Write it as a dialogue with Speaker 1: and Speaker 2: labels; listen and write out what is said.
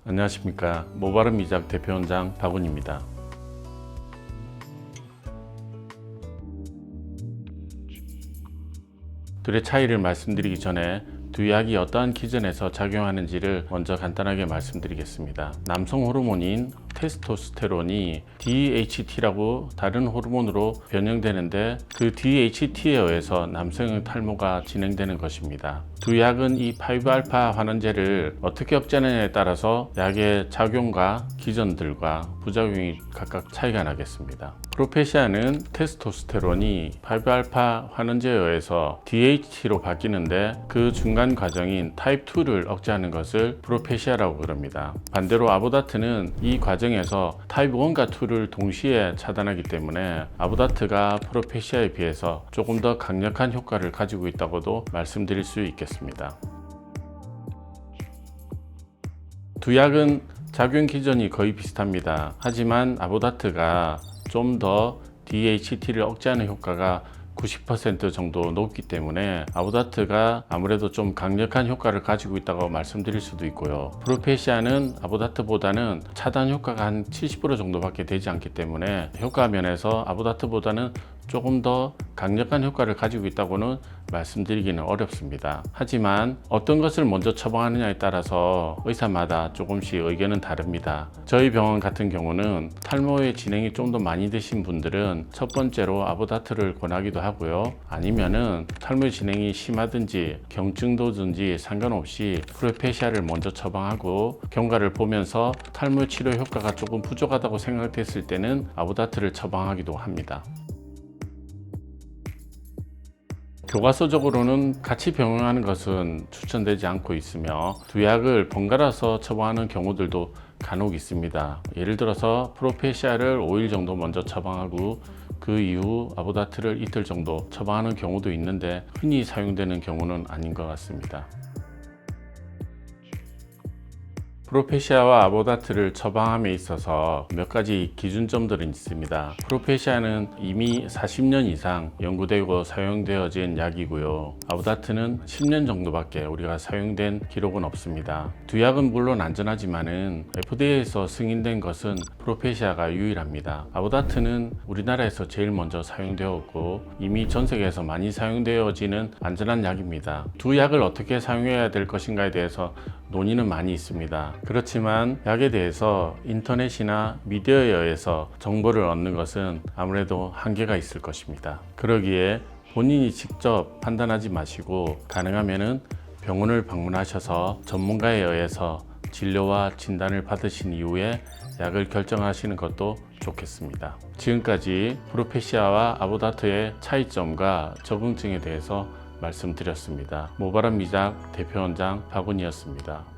Speaker 1: 안녕하십니까. 모바름 미작 대표원장 박운입니다. 둘의 차이를 말씀드리기 전에 두 약이 어떠한 기전에서 작용하는지를 먼저 간단하게 말씀드리겠습니다. 남성 호르몬인 테스토스테론이 DHT라고 다른 호르몬으로 변형되는데 그 DHT에 의해서 남성의 탈모가 진행되는 것입니다. 두 약은 이 5알파 환원제를 어떻게 억제하느냐에 따라서 약의 작용과 기전들과 부작용이 각각 차이가 나겠습니다. 프로페시아는 테스토스테론이 5알파 환원제에 의해서 DHT로 바뀌는데 그 중간 과정인 타입 2를 억제하는 것을 프로페시아라고 그럽니다. 반대로 아보다트는 이 과정에서 타입 1과 2를 동시에 차단하기 때문에 아보다트가 프로페시아에 비해서 조금 더 강력한 효과를 가지고 있다고도 말씀드릴 수 있겠습니다. 두 약은 작용 기전이 거의 비슷합니다. 하지만 아보다트가 좀 더 DHT를 억제하는 효과가 90% 정도 높기 때문에 아보다트가 아무래도 좀 강력한 효과를 가지고 있다고 말씀드릴 수도 있고요. 프로페시아는 아보다트보다는 차단 효과가 한 70% 정도밖에 되지 않기 때문에 효과 면에서 아보다트보다는 조금 더 강력한 효과를 가지고 있다고는 말씀드리기는 어렵습니다. 하지만 어떤 것을 먼저 처방하느냐에 따라서 의사마다 조금씩 의견은 다릅니다. 저희 병원 같은 경우는 탈모의 진행이 좀 더 많이 되신 분들은 첫 번째로 아보다트를 권하기도 하고요. 아니면은 탈모의 진행이 심하든지 경증도든지 상관없이 프로페시아를 먼저 처방하고 경과를 보면서 탈모 치료 효과가 조금 부족하다고 생각됐을 때는 아보다트를 처방하기도 합니다. 교과서적으로는 같이 병행하는 것은 추천되지 않고 있으며 두 약을 번갈아서 처방하는 경우들도 간혹 있습니다. 예를 들어서 프로페시아를 5일 정도 먼저 처방하고 그 이후 아보다트를 이틀 정도 처방하는 경우도 있는데 흔히 사용되는 경우는 아닌 것 같습니다. 프로페시아와 아보다트를 처방함에 있어서 몇 가지 기준점들은 있습니다. 프로페시아는 이미 40년 이상 연구되고 사용되어진 약이고요. 아보다트는 10년 정도밖에 우리가 사용된 기록은 없습니다. 두 약은 물론 안전하지만은 FDA에서 승인된 것은 프로페시아가 유일합니다. 아보다트는 우리나라에서 제일 먼저 사용되었고 이미 전 세계에서 많이 사용되어지는 안전한 약입니다. 두 약을 어떻게 사용해야 될 것인가에 대해서 논의는 많이 있습니다. 그렇지만 약에 대해서 인터넷이나 미디어에 의해서 정보를 얻는 것은 아무래도 한계가 있을 것입니다. 그러기에 본인이 직접 판단하지 마시고 가능하면은 병원을 방문하셔서 전문가에 의해서 진료와 진단을 받으신 이후에 약을 결정하시는 것도 좋겠습니다. 지금까지 프로페시아와 아보다트의 차이점과 적응증에 대해서 말씀드렸습니다. 모바름 미작 대표원장 박운이었습니다.